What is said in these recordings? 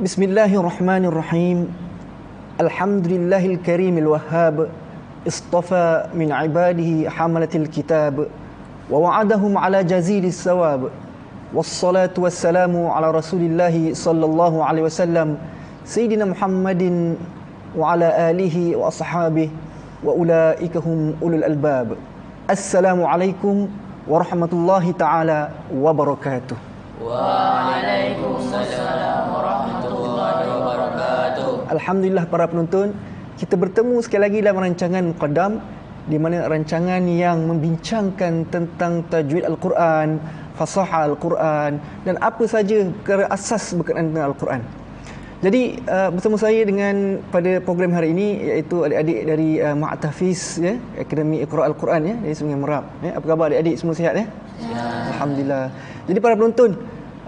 Bismillahirrahmanirrahim. Alhamdulillahil karimil wahhab. Istafa min ibadihi hamalatil kitab wa wa'adahum ala jazilis sawab. Wassalatu wassalamu ala Rasulillahi sallallahu alaihi wasallam Sayyidina Muhammadin wa ala alihi wa ashabihi wa ulaika hum ulul albab. Assalamualaikum warahmatullahi taala wabarakatuh. Waalaikumsalam warahmatullahi wabarakatuh. Alhamdulillah para penonton, kita bertemu sekali lagi dalam rancangan Muqaddam, di mana rancangan yang membincangkan tentang tajwid Al-Quran, fasahah Al-Quran dan apa saja perkara asas berkenaan dengan Al-Quran. Jadi bersama saya dengan pada program hari ini iaitu adik-adik dari Ma'had Tahfiz ya, Akademi Iqra Al-Quran ya, dari Sungai Merab ya. Apa khabar adik-adik, semua sihat ya? Ya. Alhamdulillah. Jadi para penonton,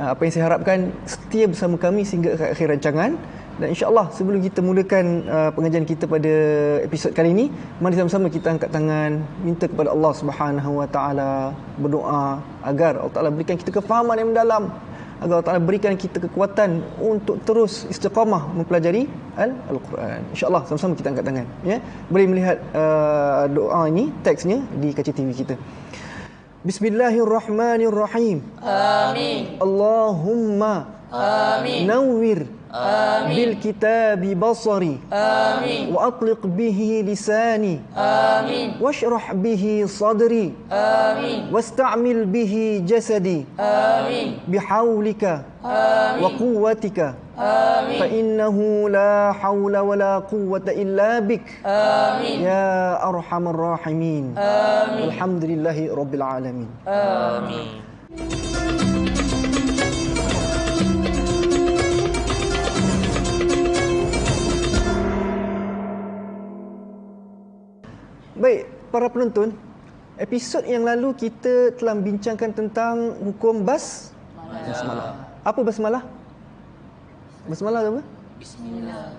apa yang saya harapkan setia bersama kami sehingga ke akhir rancangan. Dan insya-Allah sebelum kita mulakan pengajian kita pada episod kali ini, mari sama-sama kita angkat tangan, minta kepada Allah Subhanahu Wa Taala, berdoa agar Allah Taala berikan kita kefahaman yang mendalam, agar Allah Taala berikan kita kekuatan untuk terus istiqamah mempelajari Al-Quran. Insya-Allah sama-sama kita angkat tangan ya. Boleh melihat doa ini, teksnya di kaca TV kita. Bismillahirrahmanirrahim. Amin. Allahumma Amin. nawwir Amin. bil kitabi basari. Amin. Wa atliq bihi lisani. Amin. Washrah bihi sadri. Amin. Wasta'mil bihi jasadi. Amin. Bihawlika Amin. wa quwwatika. Amin. Fa innahu la hawla wa la quwwata illa bik. Amin. Ya arhamar rahimin. Amin. Alhamdulillahi rabbil alamin. Amin. Baik, para penonton, episod yang lalu kita telah bincangkan tentang hukum basmalah. Apa basmalah? Basmalah apa? Bismillah.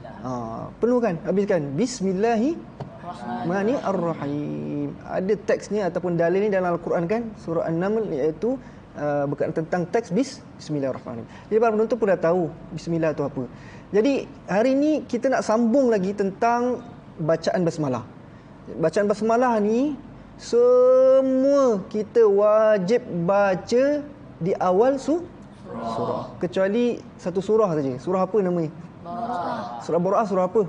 Penuh kan? Habiskan. Bismillahirrahmanirrahim. Ada teksnya ataupun dalil ni dalam Al-Quran kan? Surah An-Naml, iaitu berkaitan tentang teks Bismillahirrahmanirrahim. Jadi para penonton pun dah tahu Bismillah itu apa. Jadi hari ini kita nak sambung lagi tentang bacaan basmalah. Bacaan basmalah ni semua kita wajib baca di awal surah. Kecuali satu surah saja. Surah apa namanya? Surah Bara'ah. Surah apa?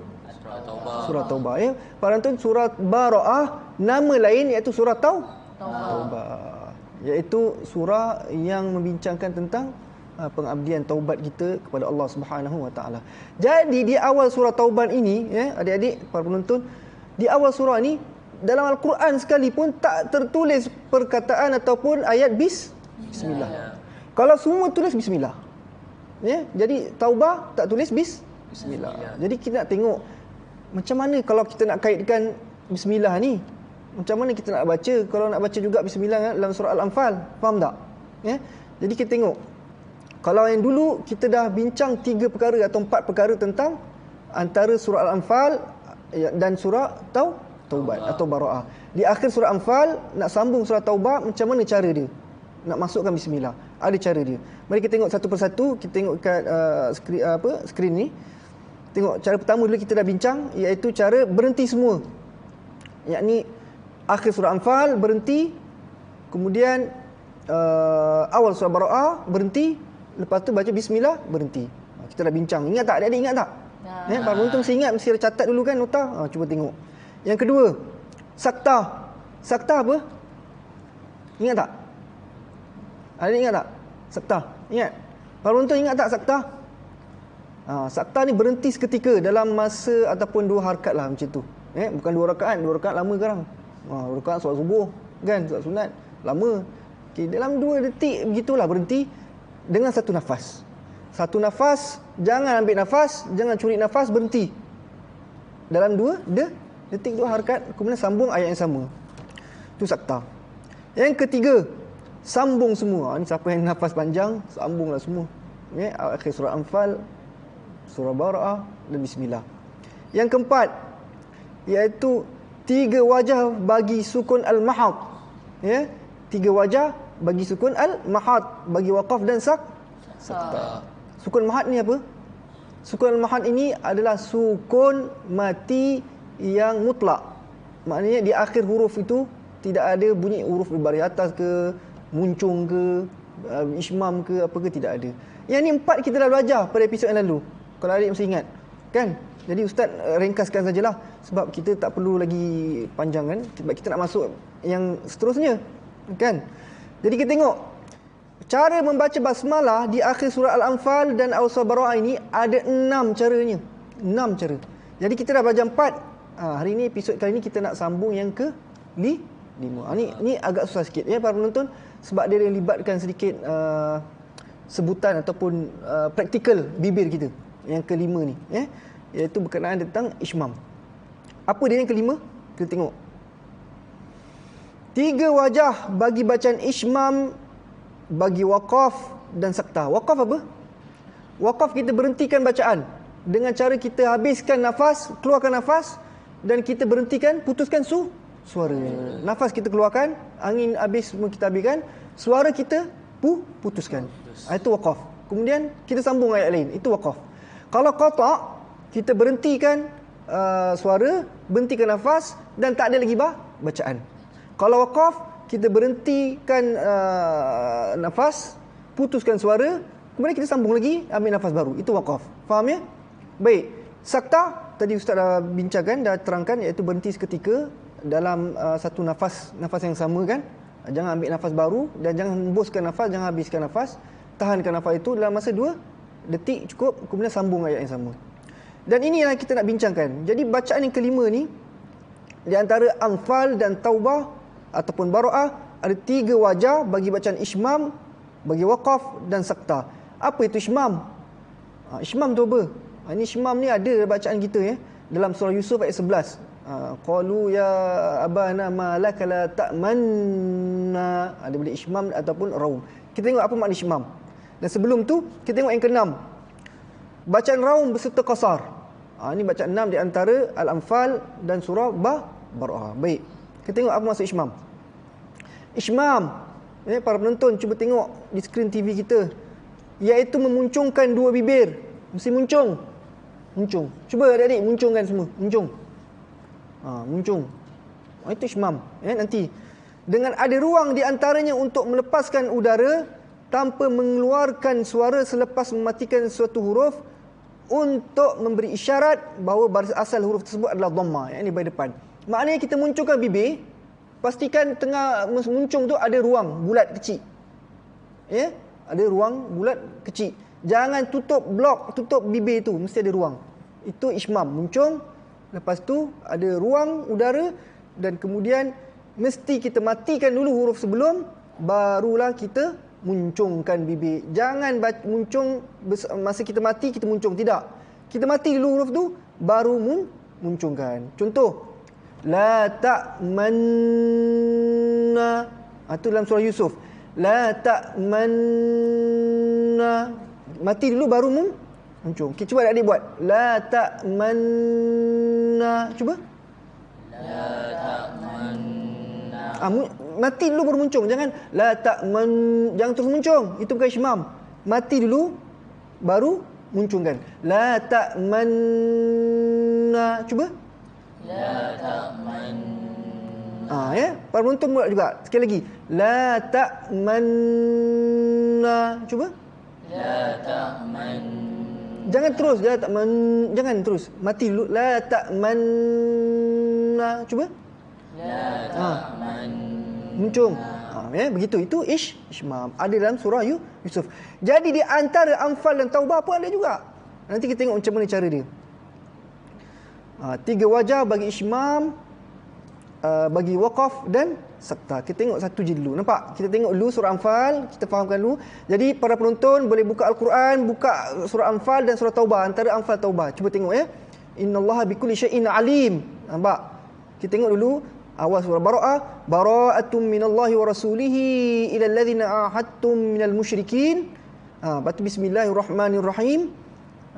Surah Taubah ya. Para tuan, surah Bara'ah nama lain iaitu surah Taubah. Iaitu surah yang membincangkan tentang pengabdian taubat kita kepada Allah Subhanahu Wa Taala. Jadi di awal surah Taubah ini ya, adik-adik para penonton, di awal surah ni dalam Al-Quran sekalipun tak tertulis perkataan ataupun ayat Bismillah. Kalau semua tulis Bismillah. Ya, jadi Taubah tak tulis Bismillah. Jadi kita nak tengok macam mana kalau kita nak kaitkan Bismillah ni. Macam mana kita nak baca? Kalau nak baca juga Bismillah dalam surah Al-Anfal, faham tak? Ya. Jadi kita tengok. Kalau yang dulu kita dah bincang 3 perkara atau 4 perkara tentang antara surah Al-Anfal dan surah Taubat atau Bara'ah. Di akhir surah Anfal nak sambung surah Taubah, macam mana cara dia nak masukkan Bismillah? Ada cara dia. Mari kita tengok satu persatu. Kita tengok kat skrin ni. Tengok cara pertama dulu kita dah bincang, iaitu cara berhenti semua. Yakni akhir surah Anfal berhenti, kemudian awal surah Bara'ah berhenti, lepas tu baca Bismillah berhenti. Kita dah bincang. Ingat tak adik-adik, ingat tak? Ya, para penonton mesti ingat, mesti ada catat dulu kan nota. Cuba tengok. Yang kedua, saktah. Saktah apa? Ingat tak? Ada ingat tak? Saktah. Ingat? Para penonton ingat tak saktah? Saktah ni berhenti seketika dalam masa ataupun 2 harakat lah macam tu. Bukan 2 rakaat, 2 rakaat lama sekarang. 2 rakaat solat subuh kan, solat sunat lama. Okey, dalam 2 detik begitulah berhenti dengan satu nafas. Satu nafas, jangan ambil nafas, jangan curi nafas, berhenti. Dalam 2 detik 2 harakat, kemudian sambung ayat yang sama. Itu saktah. Yang ketiga, sambung semua. Ini siapa yang nafas panjang, sambunglah semua. Ya, akhir surah Anfal, surah Bara'ah dan Bismillah. Yang keempat, iaitu 3 wajah bagi sukun al-mahad. Ya, 3 wajah bagi sukun al-mahad, bagi waqaf dan saktah. Sukun mahad ni apa? Sukun al-mahad ini adalah sukun mati yang mutlak. Maknanya di akhir huruf itu tidak ada bunyi huruf berbaris atas ke, muncung ke, ismam ke, apa ke, tidak ada. Yang ni 4 kita dah belajar pada episod yang lalu, kalau adik masih ingat kan. Jadi ustaz ringkaskan sajalah sebab kita tak perlu lagi panjang kan, sebab kita nak masuk yang seterusnya kan. Jadi kita tengok cara membaca basmalah di akhir surah Al-Anfal dan Al-Surah Bara'ah ini ada 6 caranya. 6 cara. Jadi kita dah belajar 4. Hari ni episod kali ni kita nak sambung yang ke 5. Ni agak susah sikit ya para penonton, sebab dia libatkan sedikit sebutan ataupun praktikal bibir kita. Yang kelima ni ya, iaitu berkenaan tentang ismam. Apa dia yang kelima? Kita tengok. 3 wajah bagi bacaan ismam bagi waqaf dan sakta. Waqaf apa? Waqaf kita berhentikan bacaan dengan cara kita habiskan nafas, keluarkan nafas, dan kita berhentikan, putuskan suara. Nafas kita keluarkan, angin habis semua kita habiskan, suara kita putuskan. Itu waqaf. Kemudian kita sambung ayat lain. Itu waqaf. Kalau qata', kita berhentikan suara, berhentikan nafas dan tak ada lagi bacaan. Kalau waqaf, kita berhentikan nafas, putuskan suara, kemudian kita sambung lagi, ambil nafas baru. Itu waqaf. Faham ya? Baik. Sakta, tadi ustaz dah bincangkan, dah terangkan, iaitu berhenti seketika dalam satu nafas yang sama kan. Jangan ambil nafas baru dan jangan hembuskan nafas, jangan habiskan nafas. Tahankan nafas itu dalam masa 2 detik cukup, kemudian sambung ayat yang sama. Dan ini yang kita nak bincangkan. Jadi bacaan yang kelima ni, di antara Anfal dan Taubah ataupun Bara'ah, ada 3 wajah bagi bacaan ismam, bagi waqaf dan sakta. Apa itu ismam? Ismam tu apa? Ini ismam ni ada bacaan kita ya, dalam surah Yusuf ayat 11. Qalu ya abana ma laka la ta'manna. Ada boleh ismam ataupun raum. Kita tengok apa makna ismam. Dan sebelum tu kita tengok yang ke-6. Bacaan raum berserta qasar. Ini bacaan 6 di antara Al-Anfal dan surah Bara'ah. Baik. Kita tengok apa maksud ismam. Ismam, para penonton cuba tengok di skrin TV kita, iaitu memuncungkan 2 bibir. Mesti muncung. Cuba adik-adik muncungkan semua. Muncung. Itu ismam. Nanti dengan ada ruang di antaranya untuk melepaskan udara tanpa mengeluarkan suara selepas mematikan suatu huruf, untuk memberi isyarat bahawa baris asal huruf tersebut adalah dhamma, yang ini bahagian depan. Maknanya kita muncungkan bibir, pastikan tengah muncung tu ada ruang bulat kecil. Ya, ada ruang bulat kecil. Jangan tutup bibir tu, mesti ada ruang. Itu ismam, muncung, lepas tu ada ruang udara, dan kemudian mesti kita matikan dulu huruf sebelum, barulah kita muncungkan bibir. Jangan muncung masa kita mati kita muncung, tidak. Kita mati dulu huruf tu baru muncungkan. Contoh, la ta'manna. Itu dalam surah Yusuf. La ta'manna. Mati dulu baru muncung. Okay, cuba adik buat. La ta'manna. Cuba. La ta'manna. Mati dulu baru muncung. Jangan la ta'man, jangan terus muncung. Itu bukan ismam. Mati dulu baru muncungkan. La ta'manna. Cuba. La ta'manna. Ya, para penonton buat juga. Sekali lagi. La ta'manna. Cuba. La ta'manna. Jangan terus, jangan terus. Mati dulu. La ta'manna. Cuba. La ta'manna. Muncung. Begitu. Itu ismam. Ada dalam surah Yusuf. Jadi di antara Anfal dan Taubah pun ada juga. Nanti kita tengok macam mana cara dia. 3 wajah bagi ismam, bagi waqaf dan sakta. Kita tengok satu je dulu. Nampak? Kita tengok dulu surah Anfal, kita fahamkan dulu. Jadi para penonton boleh buka Al-Quran, buka surah Anfal dan surah Taubah, antara Anfal Taubah. Cuba tengok ya. Innallaha bikulli syai'in alim. Nampak? Kita tengok dulu awal surah Bara'ah, bara'atum minallahi wa rasulihi ila alladhina ahadtum minal musyrikin. Lepas tu bismillahirrahmanirrahim.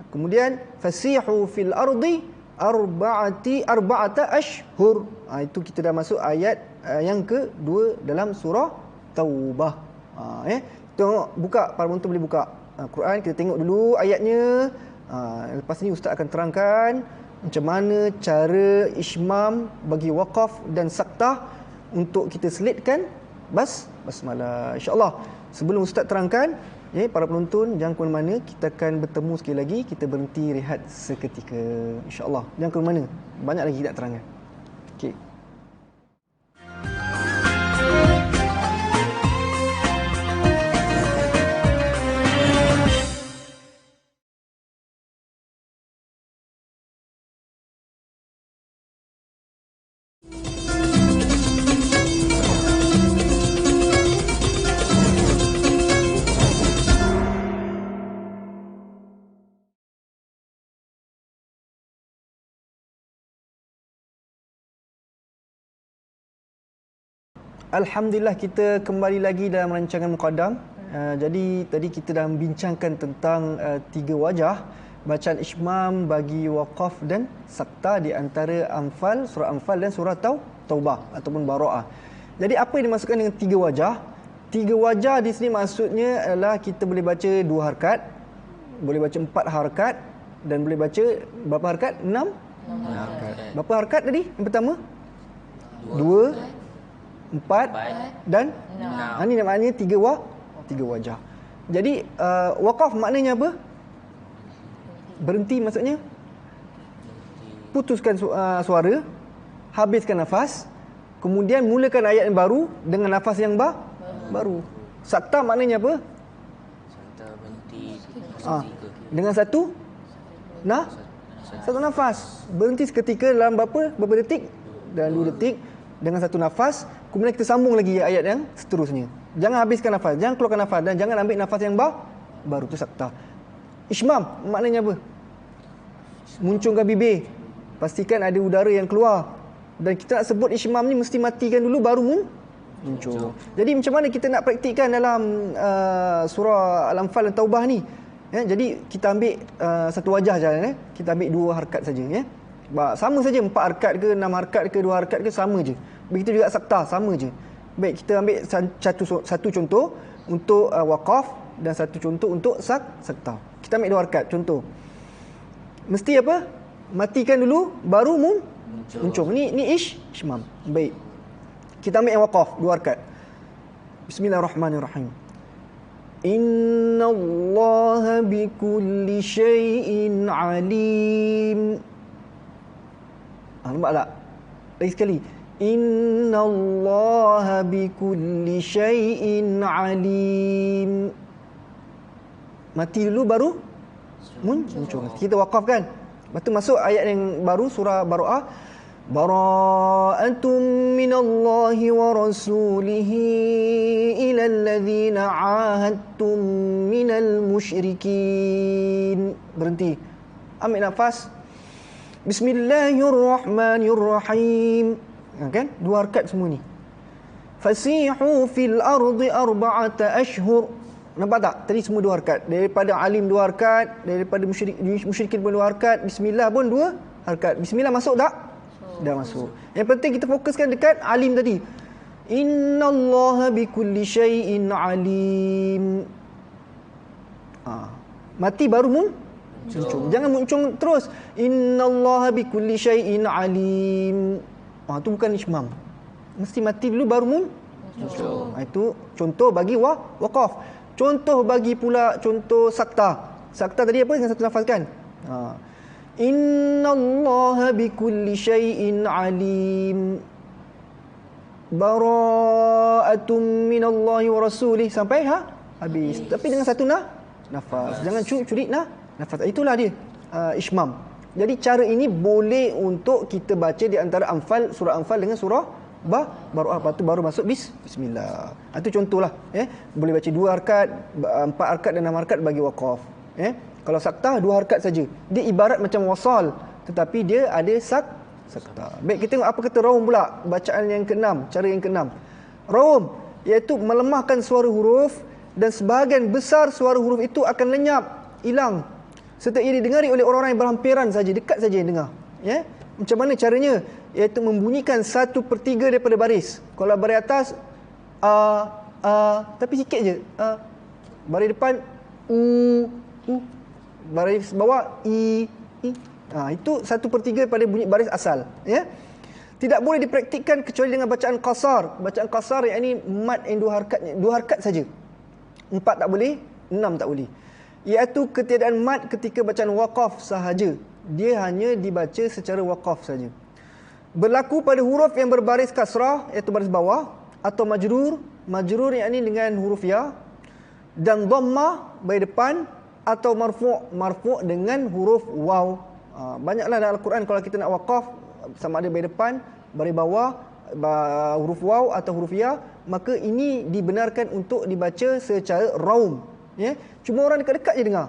Kemudian fasihu fil ardi arba'ata ashhur. Itu kita dah masuk ayat yang kedua dalam surah Taubah. Tengok, buka, para penonton boleh buka Quran, kita tengok dulu ayatnya. Lepas ni Ustaz akan terangkan macam mana cara ishmam bagi waqaf dan saktah untuk kita selitkan basmalah. InsyaAllah sebelum Ustaz terangkan, para penonton jangan ke mana-mana, kita akan bertemu sekali lagi. Kita berhenti rehat seketika, insyaAllah. Jangan ke mana-mana, banyak lagi kita nak terangkan. Okey. Alhamdulillah, kita kembali lagi dalam rancangan Muqaddam. Jadi tadi kita dah membincangkan tentang 3 wajah bacaan ishmam bagi waqaf dan sakta di antara Anfal, surah Anfal dan surah Taubah ataupun Bara'ah. Jadi apa yang dimaksudkan dengan 3 wajah? 3 wajah di sini maksudnya adalah kita boleh baca 2 harakat, boleh baca 4 harakat dan boleh baca berapa harakat? 6 harakat. Berapa harakat tadi? Yang pertama? 2, 4 dan 6. Ini maknanya 3 wajah. Jadi waqaf maknanya apa? Berhenti maksudnya? Putuskan suara, habiskan nafas, kemudian mulakan ayat yang baru dengan nafas yang baru. Sakta maknanya apa? Sakta berhenti dengan satu nafas. Berhenti seketika dalam berapa detik? Dalam 2 detik dengan satu nafas. Kemudian kita sambung lagi ayat yang seterusnya. Jangan habiskan nafas, jangan keluarkan nafas dan jangan ambil nafas yang baru. Itu sakta. Ishmam maknanya apa? Muncungkan bibir, pastikan ada udara yang keluar. Dan kita nak sebut ishmam ni mesti matikan dulu baru muncul. Jadi macam mana kita nak praktikkan dalam surah Al-Anfal dan Taubah ni? Jadi kita ambil satu wajah je, kita ambil 2 harakat saja, sama saja 4 harakat ke 6 harakat ke 2 harakat ke sama je. Begitu juga sakta, sama je. Baik, kita ambil satu contoh untuk waqaf dan satu contoh untuk sakta. Kita ambil 2 harakat contoh. Mesti apa? Matikan dulu baru muncul. Ni ishmam. Baik. Kita ambil yang waqaf 2 harakat. Bismillahirrahmanirrahim. Innallaha bikulli syai'in alim. Nampak tak? Lagi sekali. Innallaha bikulli syai'in alim. Mati dulu baru muncul. Kita waqafkan. Lepas tu masuk ayat yang baru, surah Bara'ah. Bara'atum minallahi wa rasulihi ilal ladzina ahadtum minal musyrikin. Berhenti. Ambil nafas. Bismillahirrahmanirrahim. Kan? 2 harakat semua ni. Fasihu fil ardi 4 ashhur. Nampak tak? Tadi semua 2 harakat. Daripada alim 2 harakat, daripada musyrikin pun 2 harakat, bismillah pun 2 harakat. Bismillah masuk tak? Dah masuk. Yang penting kita fokuskan dekat alim tadi. Innallaha bikulli syai'in alim. Mati baru muncul. Jangan muncul terus. Innallaha bikulli syai'in alim. Itu bukan ishmam. Mesti mati dulu baru muncul. Itu contoh bagi waqaf. Contoh bagi pula contoh sakta. Sakta tadi apa? Dengan satu nafas kan? Innallaha bikulli syai'in alim. Bara'atum minallahi wa rasulih. Sampai habis. Tapi dengan satu nafas. Jangan curi nafas. Itulah dia ishmam. Jadi cara ini boleh untuk kita baca di antara Anfal, surah Anfal dengan surah Bara'ah. Lepas tu baru masuk bismillah. Itu contohlah. Boleh baca 2 harakat, 4 harakat dan 6 harakat bagi waqaf. Kalau sakta 2 harakat saja. Dia ibarat macam wasal, tetapi dia ada sakta. Baik, kita tengok apa kata Raum pula. Bacaan yang ke-6, cara yang ke-6. Raum iaitu melemahkan suara huruf, dan sebahagian besar suara huruf itu akan lenyap, hilang, serta ia didengari oleh orang-orang yang berhampiran saja, dekat saja yang dengar. Macam mana caranya? Iaitu membunyikan 1/3 daripada baris. Kalau baris atas tapi sikit je. Baris depan Baris bawah I. Itu 1/3 pada bunyi baris asal, ya. Tidak boleh dipraktikkan kecuali dengan bacaan qasar. Bacaan qasar yakni mat yang 2 harakat saja. 4 tak boleh, 6 tak boleh. Iaitu ketiadaan mat ketika bacaan waqaf sahaja. Dia hanya dibaca secara waqaf saja. Berlaku pada huruf yang berbaris kasrah, iaitu baris bawah, atau majrur. Majrur yakni dengan huruf ya, dan dhammah baris depan, atau marfu' dengan huruf waw. Banyaklah dalam Al-Quran kalau kita nak waqaf, sama ada baris depan, baris bawah, huruf waw atau huruf ya, maka ini dibenarkan untuk dibaca secara raum, ya. Cuma orang dekat-dekat je dengar.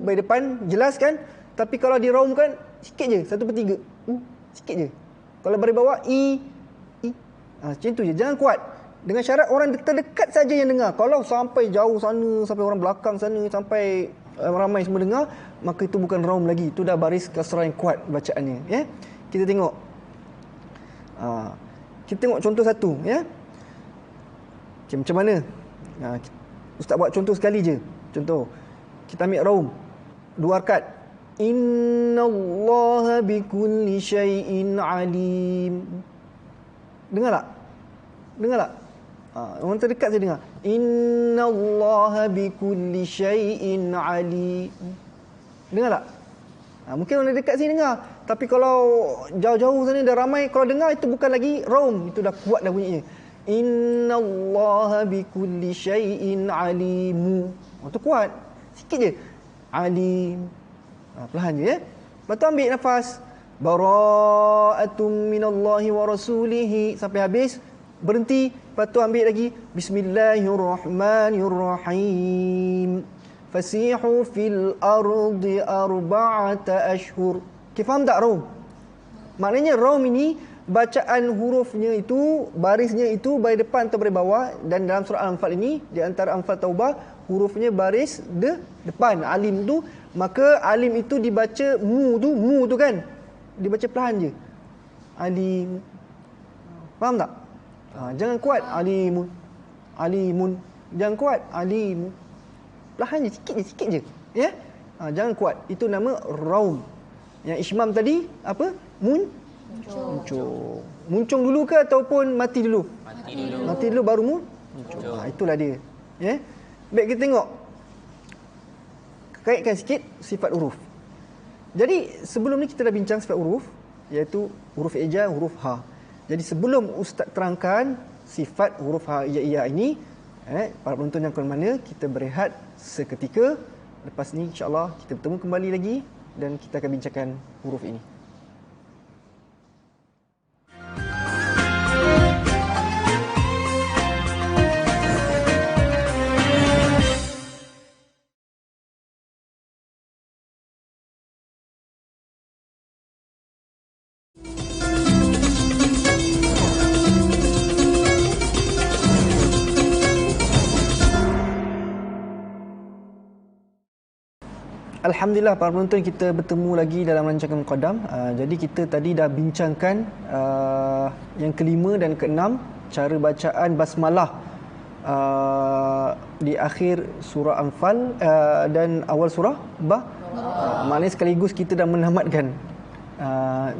Baris depan jelas kan, tapi kalau diraumkan sikit je, 1/3. Sikit je. Kalau baris bawah i. Macam tu je, jangan kuat. Dengan syarat orang terdekat saja yang dengar. Kalau sampai jauh sana, sampai orang belakang sana, sampai ramai semua dengar, maka itu bukan raum lagi. Itu dah baris kasrah yang kuat bacaannya, ya. Kita tengok. Kita tengok contoh satu, ya. Okay, macam mana? Ustaz buat contoh sekali je. Contoh. Kita ambil raum 2 harakat. Innallaha bikulli syai'in alim. Dengar tak? Dengar tak? Orang terdekat saya dengar. Innallaha bikulli syai'in alim. Dengar tak? Mungkin orang dekat sini dengar. Tapi kalau jauh-jauh sana dah ramai, kalau dengar itu bukan lagi raum, itu dah kuat dah bunyinya. Innallaha bikulli syai'in alim. Itu kuat. Sikit je. Alim. Perlahan je, ya. Lepas tu ambil nafas. Bara'atum minallahi wa rasulihi. Sampai habis. Berhenti. Lepas tu ambil lagi. Bismillahirrahmanirrahim. Fasihu fil ardi arba'ata ashhur. Okay, faham tak raum? Maknanya raum ini, bacaan hurufnya itu, barisnya itu baris depan atau baris bawah. Dan dalam surah Al-Anfal ini, di antara Anfal Taubah, hurufnya baris depan. Alim tu, maka alim itu dibaca mu tu kan, dibaca perlahan je. Alim. Faham tak? Jangan kuat. Alimun. Jangan kuat. Alim. Perlahan je, sikit je. Ya? Jangan kuat. Itu nama raum. Yang ismam tadi apa? Muncung. Muncung dulu ke ataupun mati dulu? Mati dulu baru muncung. Itulah dia. Ya? Baik, kita tengok. Kaitkan sikit sifat huruf. Jadi sebelum ni kita dah bincang sifat huruf, iaitu huruf eja, huruf ha. Jadi sebelum ustaz terangkan sifat huruf ha ia ini, para penonton yang ke mana, kita berehat seketika. Lepas ni insya-Allah kita bertemu kembali lagi dan kita akan bincangkan huruf ini. Alhamdulillah para penonton, kita bertemu lagi dalam rancangan Muqaddam. Jadi kita tadi dah bincangkan yang kelima dan keenam, cara bacaan basmalah di akhir surah Anfal dan awal surah maknanya sekaligus kita dah menamatkan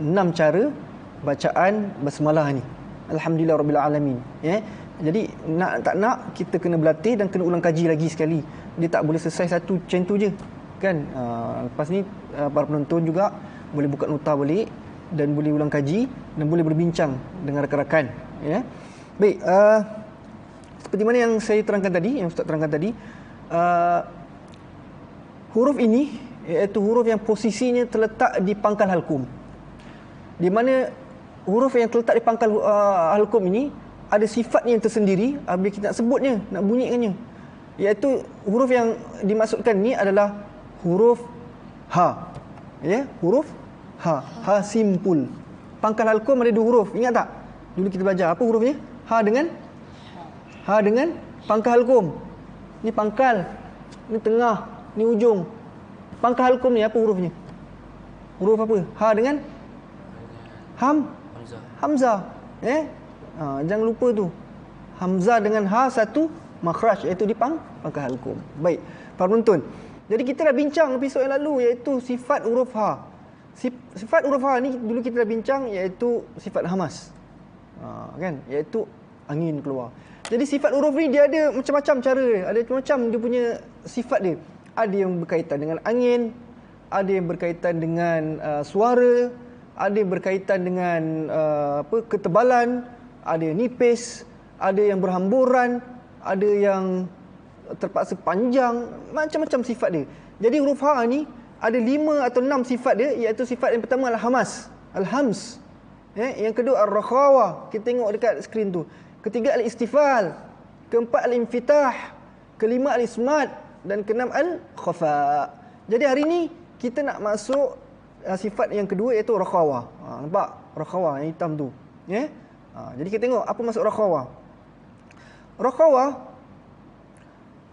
6 cara bacaan basmalah ni. Alhamdulillah rabbil alamin, ya. Jadi nak tak nak kita kena berlatih dan kena ulang kaji lagi sekali. Dia tak boleh selesai satu macam tu je kan. Lepas ni para penonton juga boleh buka nota balik dan boleh ulang kaji dan boleh berbincang dengan rakan-rakan, ya. Baik, seperti mana yang saya terangkan tadi, yang ustaz terangkan tadi, huruf ini iaitu huruf yang posisinya terletak di pangkal halqum. Di mana huruf yang terletak di pangkal halqum ini ada sifatnya yang tersendiri apabila kita nak sebutnya, nak bunyikannya. Iaitu huruf yang dimaksudkan ni adalah huruf ha. Ya, huruf ha. Ha simpul. Pangkal halqum ada 2 huruf. Ingat tak? Dulu kita belajar apa hurufnya? Ha dengan pangkal halqum. Ni pangkal, ni tengah, ni ujung. Pangkal halqum ni apa hurufnya? Huruf apa? Ha dengan hamzah. Jangan lupa tu. Hamzah dengan ha satu makhraj, iaitu di pangkal halqum. Baik. para penonton. Jadi kita dah bincang episod yang lalu iaitu sifat huruf ha. Sifat huruf ha ni dulu kita dah bincang iaitu sifat hamas. Kan? Iaitu angin keluar. Jadi sifat huruf ni dia ada macam-macam cara dia. Ada macam-macam dia punya sifat dia. Ada yang berkaitan dengan angin, ada yang berkaitan dengan suara, ada yang berkaitan dengan ketebalan, ada yang nipis, ada yang berhamburan, ada yang terpaksa panjang, macam-macam sifat dia. Jadi huruf ha ni ada 5 atau 6 sifat dia, iaitu sifat yang pertama al-hamas, al-hams. Yang kedua ar-rakhawa, kita tengok dekat skrin tu. Ketiga al-istifal, keempat al-infitah, kelima al-ismat dan keenam al-khafa. Jadi hari ni kita nak masuk sifat yang kedua iaitu rakhawa. Nampak? Rakhawa yang hitam tu. Jadi kita tengok apa maksud rakhawa. Rakhawa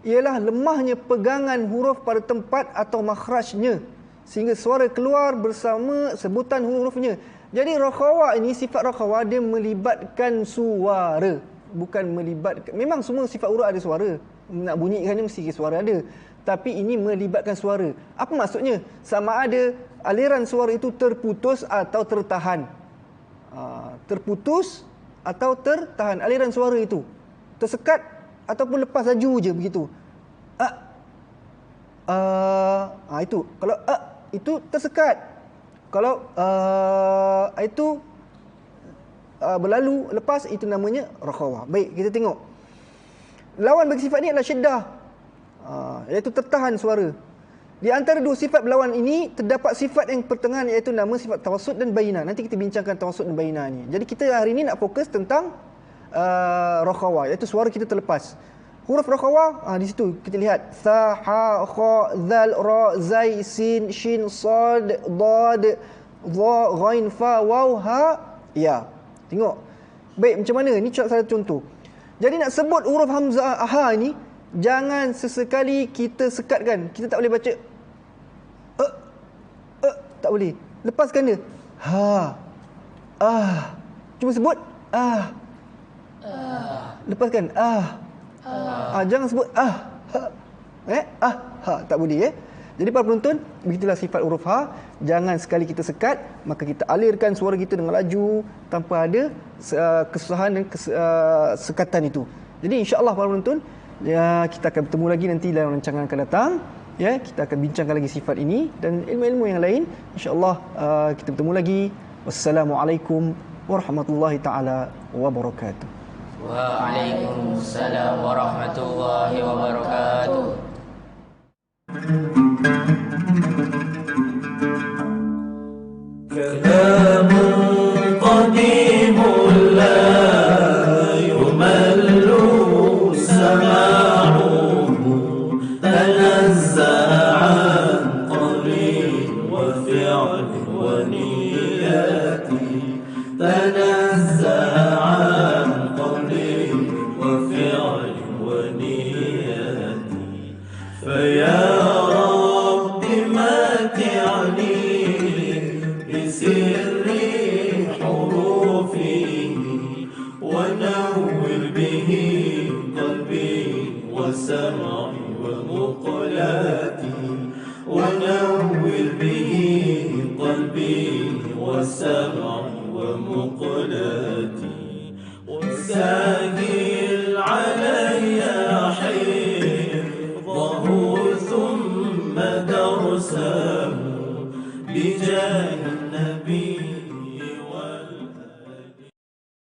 ialah lemahnya pegangan huruf pada tempat atau makhrajnya sehingga suara keluar bersama sebutan hurufnya. Jadi rakhawa ini, sifat rakhawa dia melibatkan suara, bukan melibatkan, memang semua sifat huruf ada suara. Nak bunyikan dia mesti suara ada. Tapi ini melibatkan suara. Apa maksudnya? Sama ada aliran suara itu terputus atau tertahan. Terputus atau tertahan aliran suara itu. Tersekat ataupun lepas laju je begitu. Itu. Kalau itu tersekat. Kalau itu berlalu lepas, itu namanya rakhawa. Baik, kita tengok. Lawan bagi sifat ni adalah syiddah. Iaitu tertahan suara. Di antara dua sifat berlawan ini terdapat sifat yang pertengahan iaitu nama sifat tawassut dan bainah. Nanti kita bincangkan tawassut dan bainah ni. Jadi kita hari ini nak fokus tentang rakhawa, iaitu suara kita terlepas. Huruf rakhawa di situ kita lihat tha, ha, kha, zal, ra, zai, sin, shin, sad, dad, dha, ghain, fa, waw, ha, ya. Tengok. Baik, macam mana? Ini salah contoh. Jadi nak sebut huruf hamzah ha ni, jangan sesekali kita sekatkan. Kita tak boleh baca tak boleh. Lepaskan dia. Ha. Cuma sebut lepaskan jangan sebut ha. Tak boleh. Jadi para penonton, begitulah sifat huruf ha. Jangan sekali kita sekat, maka kita alirkan suara kita dengan laju tanpa ada kesusahan dan sekatan itu. Jadi insya-Allah para penonton, kita akan bertemu lagi nanti dalam rancangan akan datang. Kita akan bincangkan lagi sifat ini dan ilmu-ilmu yang lain. Insya-Allah kita bertemu lagi. Wassalamualaikum warahmatullahi taala wabarakatuh. Waalaikumsalam warahmatullahi wabarakatuh. كلام قديم لا يمل سماعه تنزع عن قول وفعل ونيات تنزع عن قول وفعل ونيات فيا رب متعني بسر حروفه ونور به قلبي وسمعي ومقلاتي ونور به قلبي وسمعي ومقلاتي وسهل علي حفظه ثم درسه بجاه النبي